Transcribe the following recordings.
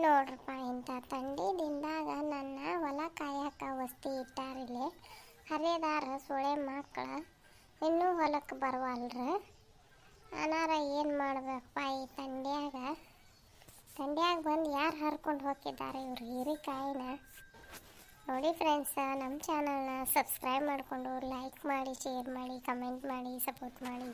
ನೋಡ್ರಪ್ಪ, ಇಂಥ ಥಂಡಿ ದಿನದಾಗ ನನ್ನ ಹೊಲ ಕಾಯಕ ವಸ್ತಿ ಇಟ್ಟಾರಿಲ್ಲಿ. ಹರಿದಾರ ಸುಳೆ ಮಕ್ಕಳು ಇನ್ನೂ ಹೊಲಕ್ಕೆ ಬರವಲ್ರ. ಅನಾರ ಏನು ಮಾಡ್ಬೇಕಪ್ಪ ಈ ಥಂಡ್ಯಾಗ ಬಂದು ಯಾರು ಹರ್ಕೊಂಡು ಹೋಗಿದ್ದಾರೆ ಇವ್ರು ಹೀರಿಕಾಯಿನ. ನೋಡಿ ಫ್ರೆಂಡ್ಸ್, ನಮ್ಮ ಚಾನಲ್ನ ಸಬ್ಸ್ಕ್ರೈಬ್ ಮಾಡಿಕೊಂಡು ಲೈಕ್ ಮಾಡಿ, ಶೇರ್ ಮಾಡಿ, ಕಮೆಂಟ್ ಮಾಡಿ, ಸಪೋರ್ಟ್ ಮಾಡಿ.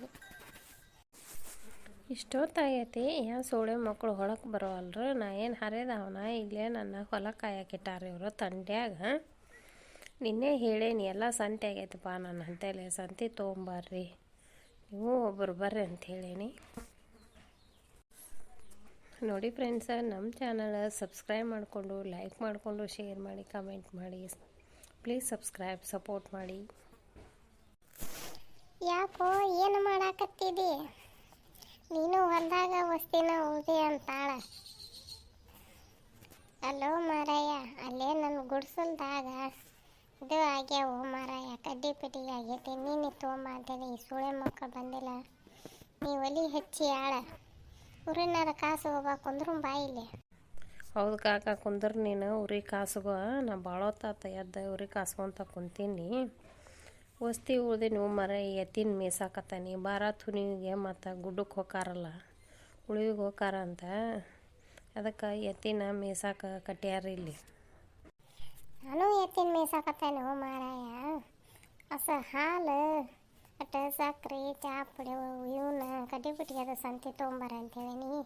ಇಷ್ಟೊತ್ತಾಗೈತಿ, ಏನು ಸೋಳೆ ಮಕ್ಕಳು ಹೊಳಕ್ಕೆ ಬರೋವಲ್ರು. ನಾ ಏನು ಹರಿದವನ ಇಲ್ಲೇ ನನ್ನ ಹೊಲ ಕಾಯಕ್ಕಿಟ್ಟಾರ ಇವರು ತಂಡ್ಯಾಗ. ನಿನ್ನೆ ಹೇಳೇನಿ ಎಲ್ಲ ಸಂತೆ ಆಗೈತಪ್ಪ ನನ್ನ ಅಂತೇಳಿ, ಸಂತೆ ತೊಗೊಂಬರ್ರಿ ನೀವು ಒಬ್ಬರು ಬರ್ರಿ ಅಂತ ಹೇಳೇನಿ. ನೋಡಿ ಫ್ರೆಂಡ್ಸ, ನಮ್ಮ ಚಾನಲ್ ಸಬ್ಸ್ಕ್ರೈಬ್ ಮಾಡಿಕೊಂಡು ಲೈಕ್ ಮಾಡಿಕೊಂಡು ಶೇರ್ ಮಾಡಿ, ಕಮೆಂಟ್ ಮಾಡಿ. ಪ್ಲೀಸ್ ಸಬ್ಸ್ಕ್ರೈಬ್, ಸಪೋರ್ಟ್ ಮಾಡಿ. ಯಾಕೋ ಏನು ಮಾಡಾಕತ್ತಿದಿ? ನೀನು ಹೊಲದಾಗ ವಸ್ತಿನ ಹೋಗಿ ಅಂತಾಳ. ಅಲ್ಲೋ ಮಾರಾಯ, ಅಲ್ಲೇ ನನ್ನ ಗುಡ್ಸಲ್ದಾಗ ಇದು ಆಗ್ಯಾವು ಮಾರಾಯ, ಕಡ್ಡಿ ಪಿಟ್ಟಿಗೆ ಆಗೈತಿ. ನೀನು ತೊಗೊಂಬಂತಿದ್ದೆ, ಈ ಸುಳೆ ಮಕ್ಕಳು ಬಂದಿಲ್ಲ. ನೀ ಒಲಿ ಹಚ್ಚಿ ಆಳ ಊರಿನಾರ ಕಾಸು ಹೋಗ್ಬಾಕಂದ್ರು ಬಾಯಿಲಿ. ಹೌದು ಕಾಕ, ಕುಂದ್ರ ನೀನು ಉರಿ ಕಾಸುಗ. ನಾ ಭಾಳ ಹೊತ್ತಾತ ಎದ್ದು ಉರಿ ಕಾಸ್ಕೊಂತ ಕುಂತೀನಿ. ವಸ್ತಿ ಉಳ್ದು ನೀವು ಮರ ಎತ್ತಿನ ಮೇಸಾಕತ್ತಾನಿ. ಬಾರ ತುನಿಗೆ ಮತ್ತು ಗುಡ್ಡಕ್ಕೆ ಹೋಗಾರಲ್ಲ, ಉಳಿವಿಗೆ ಹೋಗಾರ ಅಂತ ಅದಕ್ಕೆ ಎತ್ತಿನ ಮೇಸಾಕ ಕಟ್ಟ್ಯಾರ ಇಲ್ಲಿ. ನಾನು ಎತ್ತಿನ ಮೇಸಾಕತ್ತೇನೆ ಮಾರಾಯ. ಹಾಲು ಅಟ್ಟ ಸಕ್ರೆ ಚಾಪುಡಿ ಇವನ್ನ ಕಡ್ಡಿ ಬಿಟ್ಟಿಗೆ ಅದು ಸಂತೆ ತೊಗೊಂಬರ ಅಂತೇಳೀನಿ.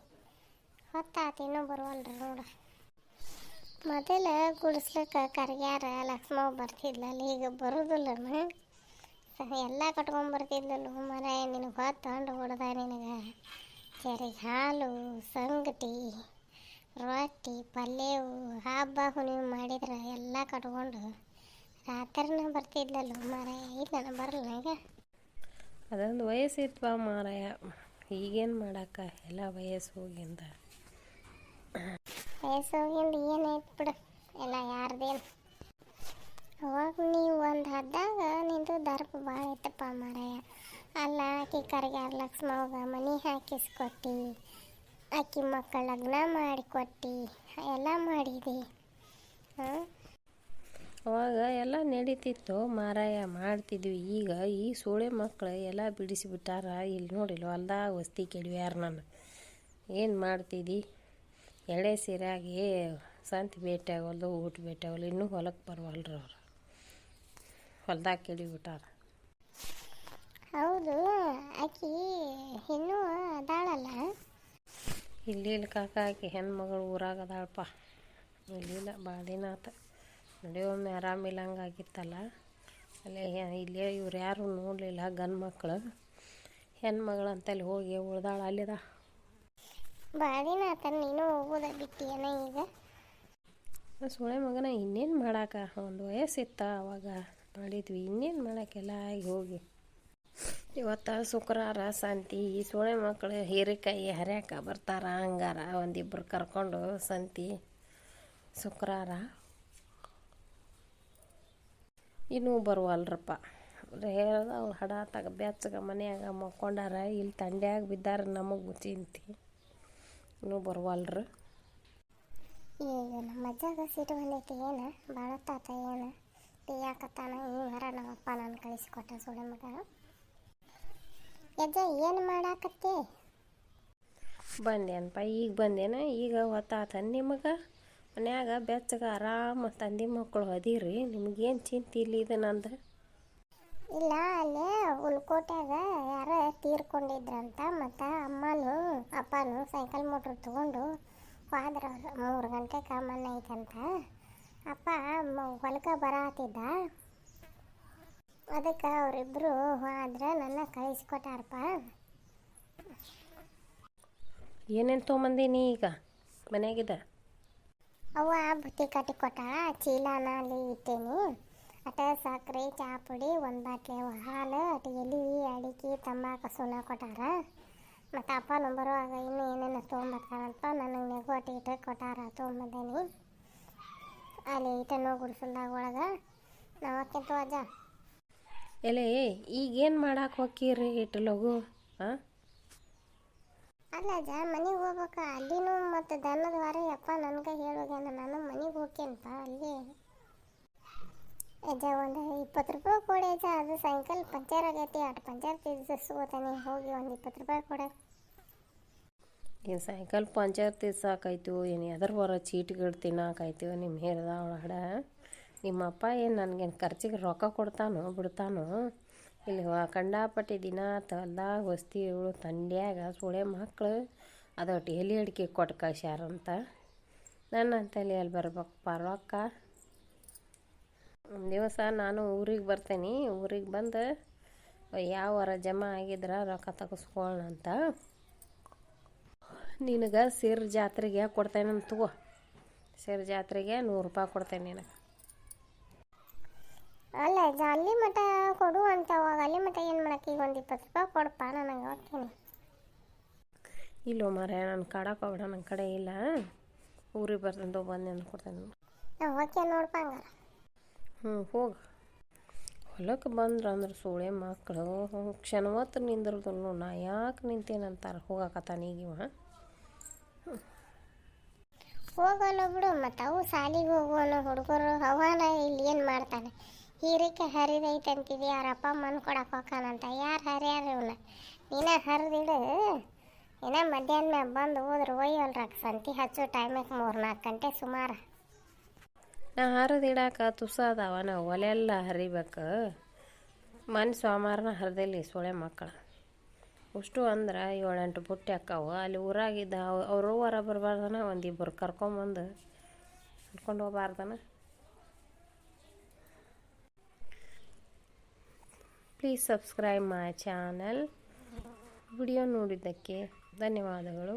ಹೊತ್ತಾತ ಇನ್ನೂ ಬರುವಲ್ರಿ ನೋಡು. ಮೊದಲು ಗುಡಿಸ್ಲಿಕ್ಕೆ ಕರ್ಗ್ಯಾರ ಲಕ್ಷ್ಮವ್ವ ಬರ್ತಿದ್ಲಲ್ಲಿ, ಈಗ ಬರೋದಿಲ್ಲನು. ಎಲ್ಲ ಕಟ್ಕೊಂಬರ್ತಿದ್ಲಲ್ಲ ಮಾರಾಯ. ನಿನಗೆ ಹೊತ್ತು ಹೊಡೆದ ನಿನಗೆ ಕೆರೆಗೆ ಹಾಲು, ಸಂಗಟಿ, ರೊಟ್ಟಿ, ಪಲ್ಯವು ಹಬ್ಬ ಹುಣ್ಣಿಮೆ ಮಾಡಿದ್ರೆ ಎಲ್ಲ ಕಟ್ಕೊಂಡು ರಾತ್ರಿನ ಬರ್ತಿದ್ಲಲ್ಲ ಮಾರಾಯ. ಈಗ ನಾನು ಬರಲ್ಲ. ಈಗ ಅದೊಂದು ವಯಸ್ಸಿತ್ವ ಮಾರಾಯ, ಈಗೇನು ಮಾಡಕ್ಕ, ಎಲ್ಲ ವಯಸ್ಸು ಹೋಗಿಂದ ಏನಾಯ್ತು ಬಿಡು, ಎಲ್ಲ ಯಾರ್ದೇನು. ಅವಾಗ ನೀವು ಒಂದು ಹದ್ದಾಗ ನಿಂದು ದರ್ಪ ಭಾಳ ಐತಪ್ಪ ಮಾರಾಯ. ಅಲ್ಲ, ಆಕಿ ಕರ್ಗ್ಯಾರ ಲಕ್ಷ್ಮವ್ಗ ಮನೆ ಹಾಕಿಸ್ಕೊಟ್ಟು, ಆಕಿ ಮಕ್ಕಳ ಲಗ್ನ ಮಾಡಿಕೊಟ್ಟು ಎಲ್ಲ ಮಾಡಿದಿ. ಅವಾಗ ಎಲ್ಲ ನಡೀತಿತ್ತು ಮಾರಾಯ, ಮಾಡ್ತಿದ್ವಿ. ಈಗ ಈ ಸೋಳೆ ಮಕ್ಕಳು ಎಲ್ಲ ಬಿಡಿಸಿಬಿಟ್ಟಾರ. ಇಲ್ಲಿ ನೋಡಿಲ್ಲ ಹೊಲ್ದಾಗ ವಸ್ತಿ ಕೆಡವ್ಯಾರ. ನಾನು ಏನು ಮಾಡ್ತಿದ್ದಿ? ಎಳೆ ಸೀರೆಯಾಗಿ ಸಂತೆ ಭೇಟಿ ಆಗೋಲ್ದು, ಊಟ ಭೇಟಿ ಆಗೋಲ್ಲ. ಇನ್ನೂ ಹೊಲಕ್ಕೆ ಬರವಲ್ರು ಅವ್ರು, ಹೊಲ್ದಾಗ ಕೆಡಿಬಿಟ್ಟಾರ. ಹೌದು, ಆಕಿ ಇನ್ನೂ ಅದಾಳಲ್ಲ. ಇಲ್ಲಿ ಕಾಕ, ಆಕಿ ಹೆಣ್ಮಗಳು ಊರಾಗ ಅದಾಳಪ್ಪ. ಇಲ್ಲಿಲ್ಲ, ಭಾಳ ದಿನ ಆತ. ನಡೆಯೊಮ್ಮೆ ಆರಾಮಿಲ್ಲ ಹಂಗಾಗಿತ್ತಲ್ಲ, ಅಲ್ಲೇ ಇಲ್ಲೇ ಇವ್ರು ಯಾರು ನೋಡಲಿಲ್ಲ. ಗಂಡು ಮಕ್ಕಳು ಹೆಣ್ಮಗಳು ಅಂತಲ್ಲಿ ಹೋಗಿ ಉಳ್ದಾಳ ಅಲ್ಲಿದ. ಭಾಳ ದಿನ ಆತ ನೀನು ಹೋಗೋದ ಬಿಟ್ಟಿಯನ ಈಗ. ಸೋಳೆ ಮಗನ ಇನ್ನೇನು ಮಾಡಾಕ, ಒಂದು ವಯಸ್ಸಿತ್ತ ಅವಾಗ ಮಾಡಿದ್ವಿ. ಇನ್ನೇನು ಮಾಡೋಕ್ಕೆಲ್ಲ ಆಗಿ ಹೋಗಿ. ಇವತ್ತು ಶುಕ್ರವಾರ ಸಂತಿ. ಈ ಸೋಳೆ ಮಕ್ಕಳು ಹೀರೆಕಾಯಿ ಹರ್ಯಾಕ ಬರ್ತಾರ. ಹಂಗಾರ ಒಂದಿಬ್ಬರು ಕರ್ಕೊಂಡು ಸಂತಿ ಶುಕ್ರವಾರ ಇನ್ನೂ ಬರುವಲ್ರಪ್ಪ. ಹೇಳ್ದ ಅವ್ರು ಹಡ ಬೆಚ್ಚಗ ಮನ್ಯಾಗ ಮಕ್ಕೊಂಡಾರ. ಇಲ್ಲಿ ತಂಡ್ಯಾಗ ಬಿದ್ದಾರ, ನಮಗೆ ಚಿಂತಿ. ಇನ್ನೂ ಬರುವಲ್ರು. ಈಗ ನಮ್ಮ ಅಜ್ಜಾಗ ಸಿಟ್ಟು ಬಂದೈತಿ. ಏನು ಭಾಳ ತಾತ ಏನು ಯಾಕತ್ತಾನ ಈ ಮರ ನಮ್ಮಪ್ಪ ನಾನು ಕಳಿಸಿಕೊಟ್ಟ ಸುಳೆ ಮಗ. ಅಜ್ಜ ಏನು ಮಾಡಾಕತ್ತೆ? ಬಂದೇನಪ್ಪ, ಈಗ ಬಂದೇನ. ಈಗ ಹೊತ್ತಾತ ನಿಮಗೆ ಮನ್ಯಾಗ ಬೆಚ್ಚಗ ಆರಾಮ ತಂದೆ ಮಕ್ಕಳು ಅದೀರಿ. ನಿಮ್ಗೇನು ಚಿಂತೆ ಇಲ್ಲಿ ಇದು ನಂದು? ಇಲ್ಲ, ಅಲ್ಲೇ ಉಳ್ಕೋಟ್ಯಾಗ ಯಾರ ತೀರ್ಕೊಂಡಿದ್ರಂತ. ಮತ್ತು ಅಮ್ಮನೂ ಅಪ್ಪನೂ ಸೈಕಲ್ ಮೋಟ್ರ್ ತೊಗೊಂಡು ಹೋದ್ರ. 3 ಗಂಟೆಗೆ ಮನೆ ಐತಂತ. ಅಪ್ಪ ಹೊಲಕ್ಕೆ ಬರತ್ತಿದ್ದ, ಅದಕ್ಕೆ ಅವರಿಬ್ಬರು ಹೋದ್ರೆ ನನ್ನ ಕಳಿಸ್ಕೊಟ್ಟಾರಪ್ಪ. ಏನೇನು ತೊಗೊಂಬಂದೀನಿ ಈಗ ಮನ್ಯಾಗಿದ್ದ? ಅವ್ವ ಬುತ್ತಿ ಕಟ್ಟಿ ಕೊಟ್ಟಾಳ. ಚೀಲಾನ ಅಲ್ಲಿ ಇಟ್ಟೇನಿ. ಅಟ ಸಕ್ಕರೆ, ಚಾಪುಡಿ, 1 ಬಾಟ್ಲಿ ಹಾಲು, ಅಟ ಎಲೆ, ಅಡಿಕೆ, ತಂಬಾಕು ಸುಣ್ಣ ಕೊಟ್ಟಾರ. ಮತ್ತು ಅಪ್ಪನೂ ಬರುವಾಗ ಇನ್ನೂ ಏನೇನು ತೊಗೊಂಬರ್ತಾರಂತ. ನನಗೆ ನೆಗು ಇಟ್ಟು ಕೊಟ್ಟಾರ, ತೊಗೊಂಬಂದೇನಿ. ಅಲ್ಲಿ ಇಟ್ಟನೋ ಗುಡ್ಸಲ್ದಾಗ ಒಳಗೆ. ನಾವಕ್ಕಿಂತ ಅಜ್ಜ ಎಲೆ ಈಗೇನು ಮಾಡಕ್ಕೆ ಹೋಗಿರಿ ಇಟ್ಟು ಲಘು? ಹಾಂ, ಅಲ್ಲ ಅಜ್ಜ ಮನೆಗೆ ಹೋಗ್ಬೇಕ ಅಲ್ಲಿನೂ ಮತ್ತು ದನದ ವಾರ ಯಪ್ಪ ನನಗೆ ಹೇಳೋಗ್ಯಾನ ನಾನು ಮನೆಗೆ ಹೋಗ್ಯಂತ ಅಲ್ಲಿ ಅಜ್ಜ ಒಂದು 20 ರೂಪಾಯಿ ಕೊಡಿ ಅಜ್ಜ, ಅದು ಸೈಕಲ್ ಪಂಚರ್ ಆಗೈತಿ, ಅಷ್ಟು ಪಂಚರ್ ತಿರ್ಗಿಸ್ಕೋತಾನೆ, ಹೋಗಿ ಒಂದು 20 ರೂಪಾಯಿ ಕೊಡ. ಏನು ಸೈಕಲ್ ಪಂಚರ್ ತಿರ್ಸಾಕಾಯ್ತು ಏನು ಎದ್ರ ಬರೋ ಚೀಟಿಗಳು ತಿನ್ನಾಕಾಯ್ತು ನಿಮ್ಮ ಹೇರ್ದ ಒಳಗಡೆ. ನಿಮ್ಮಪ್ಪ ಏನು ನನಗೇನು ಖರ್ಚಿಗೆ ರೊಕ್ಕ ಕೊಡ್ತಾನೋ ಬಿಡ್ತಾನೋ, ಇಲ್ಲಿ ಕಂಡಾಪಟ್ಟಿ ದಿನ ಹೊಲ್ದಾಗ ವಸ್ತಿ ಇವಳು ತಂಡ್ಯಾಗ ಸೊಳ್ಳೆ ಮಕ್ಕಳು ಅದೊಟ್ಟು ಎಲೆ ಅಡಿಕೆ ಕೊಟ್ಟು ಕಳ್ಸ್ಯಾರಂತ. ನನ್ನ ತಲೆ ಅಲ್ಲಿ ಬರ್ಬೇಕಪ್ಪ ರೊಕ್ಕ. ಒಂದು ದಿವಸ ನಾನು ಊರಿಗೆ ಬರ್ತೇನೆ, ಊರಿಗೆ ಬಂದು ಯಾವ ವಾರ ಜಮಾ ಆಗಿದ್ರೆ ರೊಕ್ಕ ತಗಸ್ಕೊಳ್ಳೋಣ ಅಂತ. ನಿನಗೆ ಸೇರ್ ಜಾತ್ರೆಗೆ ಕೊಡ್ತೇನೆ ತಗೋ, ಸೇರ್ ಜಾತ್ರೆಗೆ 100 ರೂಪಾಯಿ ಕೊಡ್ತೇನೆ ನಿನಗೆ. ಅಲ್ಲ ಅಜ್ಜ ಅಲ್ಲಿ ಮಟ ಕೊಡು ಅಂತ ಹೋಗ, ಅಲ್ಲಿ ಮಟ ಏನು ಮಾಡಕ್ಕೆ ಈಗ ಒಂದು 20 ರೂಪಾಯಿ ಕೊಡಪ್ಪ ನನಗೆ ಹೋಗ್ತೀನಿ. ಇಲ್ಲೋ ಮಾರ ನಾನು ಕಾಡಕ್ಕೆ ಹೋಗ್ಬೇಡ, ನನ್ನ ಕಡೆ ಇಲ್ಲ, ಊರಿಗೆ ಬರ್ತಂತ ಬಂದು ಕೊಡ್ತೇನೆ. ನಾವು ಓಕೆ ನೋಡಪ್ಪ ಹಂಗಾರ. ಹೋಗು. ಹೊಲಕ್ಕೆ ಬಂದ್ರೆ ಅಂದ್ರೆ ಸೋಳೆ ಮಕ್ಕಳು ಕ್ಷಣವತ್ತು ನಿಂದ್ರದಲ್ಲೂ ನಾ ಯಾಕೆ ನಿಂತೇನಂತಾರೆ ಹೋಗಕತ್ತಾನ ಈಗಿವ. ಹೋಗಲ್ಲ ಬಿಡು, ಮತ್ತು ಅವು ಸಾಲಿಗೆ ಹೋಗುವನು ಹುಡುಗರು ಅವನ ಇಲ್ಲಿ ಏನು ಮಾಡ್ತಾನೆ, ಹೀರಿಕೆ ಹರಿದೈತೆ ಅಂತಿದ್ವಿ, ಅವ್ರ ಅಪ್ಪ ಅಮ್ಮನ ಕೊಡಕ್ಕೆ ಹೋಗ್ಕಾನಂತ. ಯಾರು ಹರಿಯಾರ ಇವನ್ನ, ನೀನೇ ಹರಿದಿಡು, ಏನೋ ಮಧ್ಯಾಹ್ನ ಮ್ಯಾಗ ಬಂದು ಹೋದ್ರೆ ಒಯ್ಯಲ್ರಾಕ ಸಂತಿ ಹಚ್ಚೋ ಟೈಮಿಗೆ 3-4 ಗಂಟೆ ಸುಮಾರು. ನಾ ಹರಿದಿಡಾಕ ತುಸ ಅದಾವ, ನಾವು ಒಲೆಲ್ಲ ಹರಿಬೇಕು. ಮನೆ ಸೋಮವಾರನ ಹರಿದಿಲ್ಲ ಸೊಳ್ಳೆ ಮಕ್ಕಳು ಅಷ್ಟು ಅಂದ್ರೆ 7-8 ಬುಟ್ಟಿ ಅಕ್ಕಾವು. ಅಲ್ಲಿ ಊರಾಗಿದ್ದ ಅವರು ಹೊರ ಬರಬಾರ್ದನ, ಒಂದಿಬ್ಬರು ಕರ್ಕೊಂಬಂದು ಕರ್ಕೊಂಡು ಹೋಗ್ಬಾರ್ದನ. Please subscribe my channel. Video ನೋಡಿದ್ದಕ್ಕೆ ಧನ್ಯವಾದಗಳು.